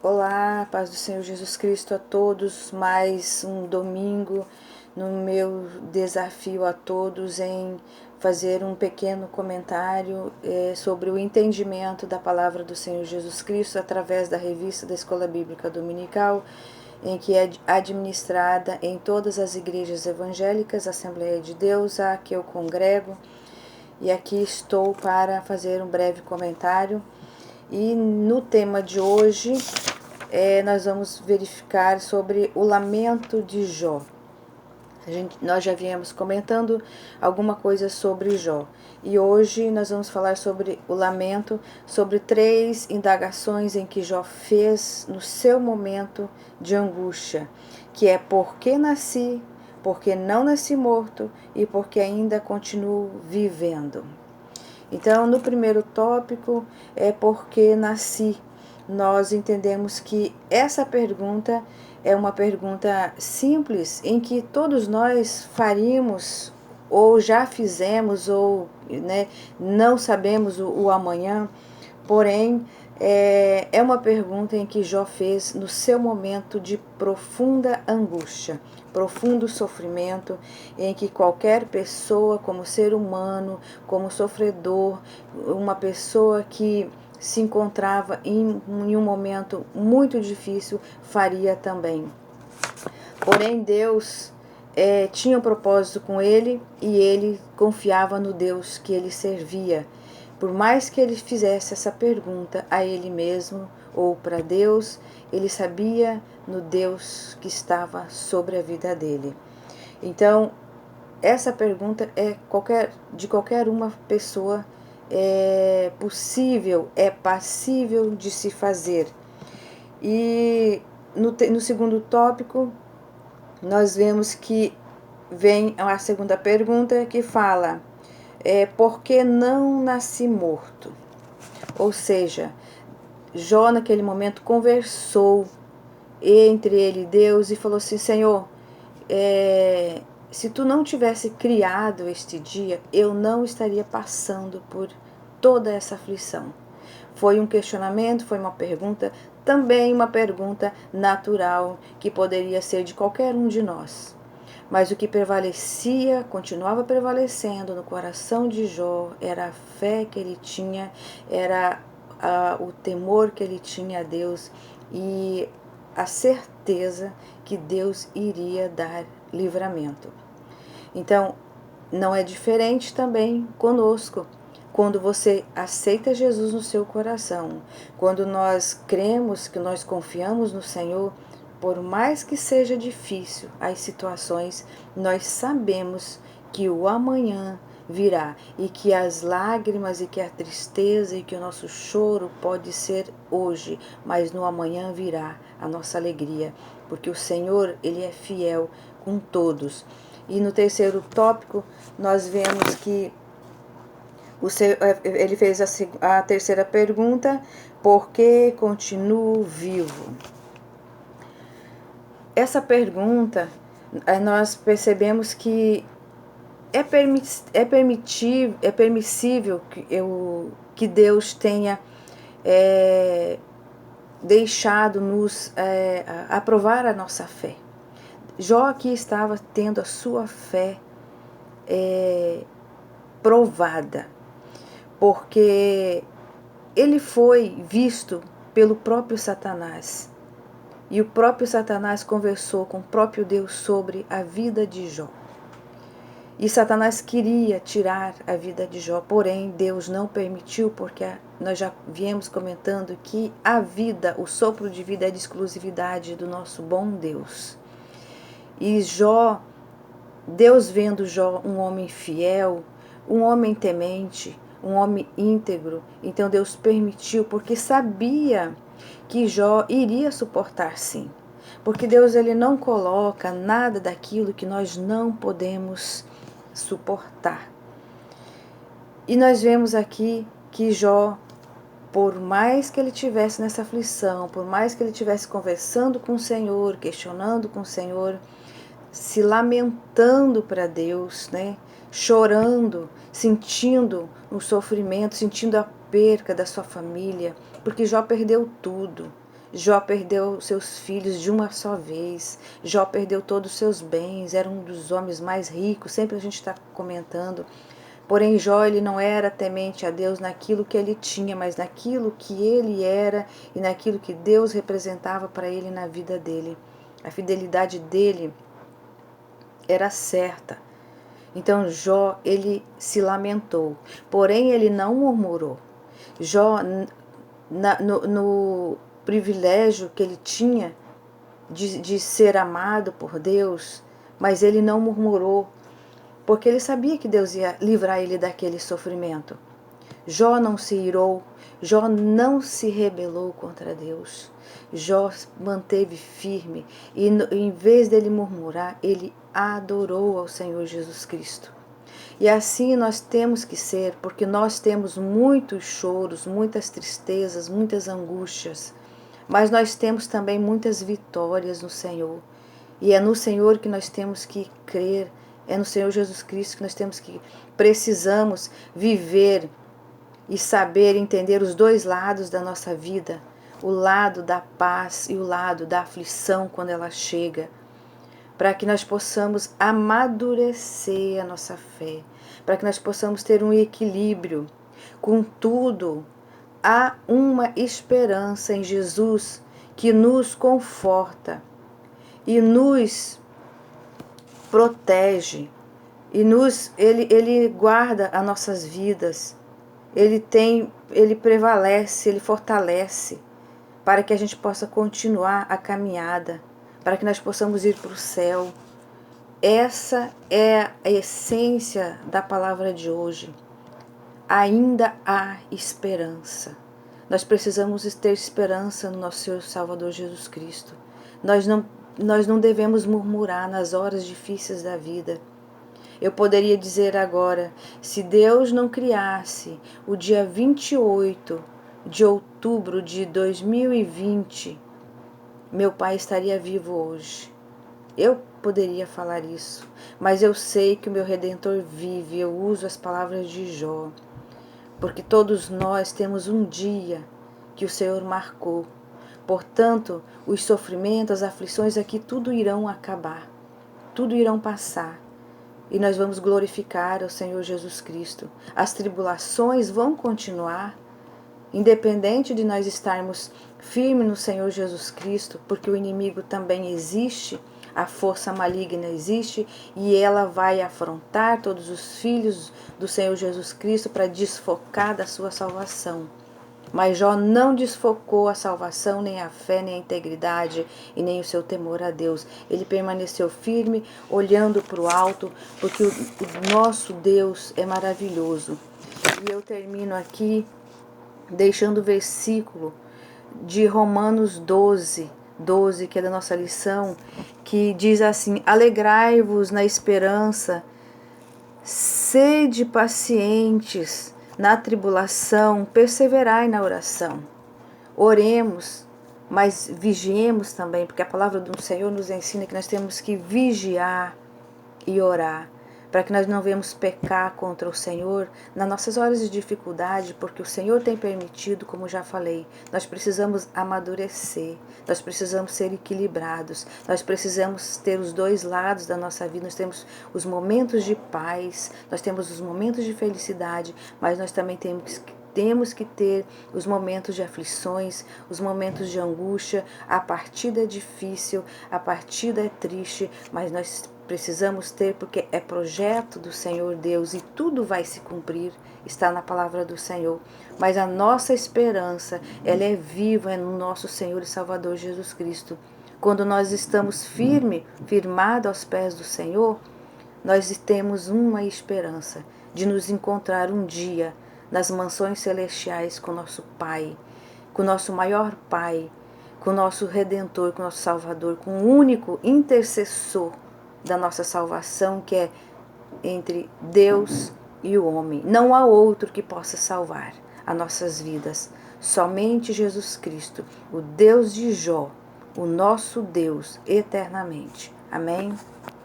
Olá, paz do Senhor Jesus Cristo a todos. Mais um domingo no meu desafio a todos em fazer um pequeno comentário sobre o entendimento da palavra do Senhor Jesus Cristo através da revista da Escola Bíblica Dominical, em que é administrada em todas as igrejas evangélicas, Assembleia de Deus, a que eu congrego. E aqui estou para fazer um breve comentário. E no tema de hoje, nós vamos verificar sobre o lamento de Jó. Nós já viemos comentando alguma coisa sobre Jó. E hoje nós vamos falar sobre o lamento, sobre 3 indagações em que Jó fez no seu momento de angústia, que é por que nasci, porque não nasci morto e porque ainda continuo vivendo. Então, no primeiro tópico, é porque nasci. Nós entendemos que essa pergunta é uma pergunta simples, em que todos nós faríamos, ou já fizemos, ou não sabemos o amanhã, porém, é uma pergunta em que Jó fez no seu momento de profunda angústia, profundo sofrimento, em que qualquer pessoa, como ser humano, como sofredor, uma pessoa que se encontrava em um momento muito difícil, faria também. Porém, Deus tinha um propósito com ele e ele confiava no Deus que ele servia. Por mais que ele fizesse essa pergunta a ele mesmo ou para Deus, ele sabia no Deus que estava sobre a vida dele. Então, essa pergunta de qualquer uma pessoa possível, é passível de se fazer. E no segundo tópico, nós vemos que vem a segunda pergunta que fala: por que não nasci morto? Ou seja, Jó naquele momento conversou entre ele e Deus e falou assim: Senhor, se tu não tivesse criado este dia, eu não estaria passando por toda essa aflição. Foi um questionamento, foi uma pergunta, também uma pergunta natural, que poderia ser de qualquer um de nós. Mas o que prevalecia, continuava prevalecendo no coração de Jó, era a fé que ele tinha, era o temor que ele tinha a Deus e a certeza que Deus iria dar livramento. Então, não é diferente também conosco. Quando você aceita Jesus no seu coração, quando nós cremos, que nós confiamos no Senhor, por mais que seja difícil as situações, nós sabemos que o amanhã virá e que as lágrimas e que a tristeza e que o nosso choro pode ser hoje, mas no amanhã virá a nossa alegria, porque o Senhor, Ele é fiel com todos. E no terceiro tópico, nós vemos que ele fez a terceira pergunta: por que continuo vivo? Essa pergunta, nós percebemos que é permissível que Deus tenha deixado-nos aprovar a nossa fé. Jó aqui estava tendo a sua fé provada, porque ele foi visto pelo próprio Satanás. E o próprio Satanás conversou com o próprio Deus sobre a vida de Jó. E Satanás queria tirar a vida de Jó, porém Deus não permitiu, porque nós já viemos comentando que a vida, o sopro de vida é de exclusividade do nosso bom Deus. E Jó, Deus vendo Jó um homem fiel, um homem temente, um homem íntegro, então Deus permitiu, porque sabia que Jó iria suportar sim. Porque Deus, ele não coloca nada daquilo que nós não podemos suportar. E nós vemos aqui que Jó, por mais que ele tivesse nessa aflição, por mais que ele estivesse conversando com o Senhor, questionando com o Senhor, se lamentando para Deus, chorando, sentindo o sofrimento, sentindo a perca da sua família, porque Jó perdeu tudo. Jó perdeu seus filhos de uma só vez. Jó perdeu todos os seus bens. Era um dos homens mais ricos. Sempre a gente está comentando. Porém, Jó, ele não era temente a Deus naquilo que ele tinha, mas naquilo que ele era e naquilo que Deus representava para ele na vida dele. A fidelidade dele era certa. Então Jó, ele se lamentou, porém ele não murmurou. Jó, no privilégio que ele tinha de ser amado por Deus, mas ele não murmurou, porque ele sabia que Deus ia livrar ele daquele sofrimento. Jó não se irou, Jó não se rebelou contra Deus. Jó manteve firme e, em vez dele murmurar, ele adorou ao Senhor Jesus Cristo. E assim nós temos que ser, porque nós temos muitos choros, muitas tristezas, muitas angústias, mas nós temos também muitas vitórias no Senhor. E é no Senhor que nós temos que crer, é no Senhor Jesus Cristo que nós precisamos viver e saber entender os dois lados da nossa vida, o lado da paz e o lado da aflição quando ela chega, para que nós possamos amadurecer a nossa fé, para que nós possamos ter um equilíbrio. Contudo, há uma esperança em Jesus que nos conforta e nos protege, e ele guarda as nossas vidas. Ele prevalece, ele fortalece para que a gente possa continuar a caminhada, para que nós possamos ir para o céu. Essa é a essência da palavra de hoje. Ainda há esperança. Nós precisamos ter esperança no nosso Senhor Salvador Jesus Cristo. Nós não devemos murmurar nas horas difíceis da vida. Eu poderia dizer agora, se Deus não criasse o dia 28 de outubro de 2020, meu pai estaria vivo hoje. Eu poderia falar isso, mas eu sei que o meu Redentor vive. Eu uso as palavras de Jó, porque todos nós temos um dia que o Senhor marcou. Portanto, os sofrimentos, as aflições aqui, tudo irão acabar, tudo irão passar. E nós vamos glorificar ao Senhor Jesus Cristo. As tribulações vão continuar, independente de nós estarmos firmes no Senhor Jesus Cristo, porque o inimigo também existe, a força maligna existe, e ela vai afrontar todos os filhos do Senhor Jesus Cristo para desfocar da sua salvação. Mas Jó não desfocou a salvação, nem a fé, nem a integridade e nem o seu temor a Deus. Ele permaneceu firme, olhando para o alto, porque o nosso Deus é maravilhoso. E eu termino aqui deixando o versículo de Romanos 12, que é da nossa lição, que diz assim: alegrai-vos na esperança, sede pacientes na tribulação, perseverai na oração. Oremos, mas vigiemos também, porque a palavra do Senhor nos ensina que nós temos que vigiar e orar, para que nós não venhamos pecar contra o Senhor nas nossas horas de dificuldade, porque o Senhor tem permitido, como já falei, nós precisamos amadurecer, nós precisamos ser equilibrados, nós precisamos ter os dois lados da nossa vida. Nós temos os momentos de paz, nós temos os momentos de felicidade, mas nós também temos que ter os momentos de aflições, os momentos de angústia. A partida é difícil, a partida é triste, mas nós precisamos ter, porque é projeto do Senhor Deus e tudo vai se cumprir, está na palavra do Senhor. Mas a nossa esperança, ela é viva, é no nosso Senhor e Salvador Jesus Cristo. Quando nós estamos firmados aos pés do Senhor, nós temos uma esperança de nos encontrar um dia nas mansões celestiais com nosso Pai, com nosso maior Pai, com nosso Redentor, com nosso Salvador, com o único intercessor da nossa salvação, que é entre Deus e o homem. Não há outro que possa salvar as nossas vidas. Somente Jesus Cristo, o Deus de Jó, o nosso Deus eternamente. Amém?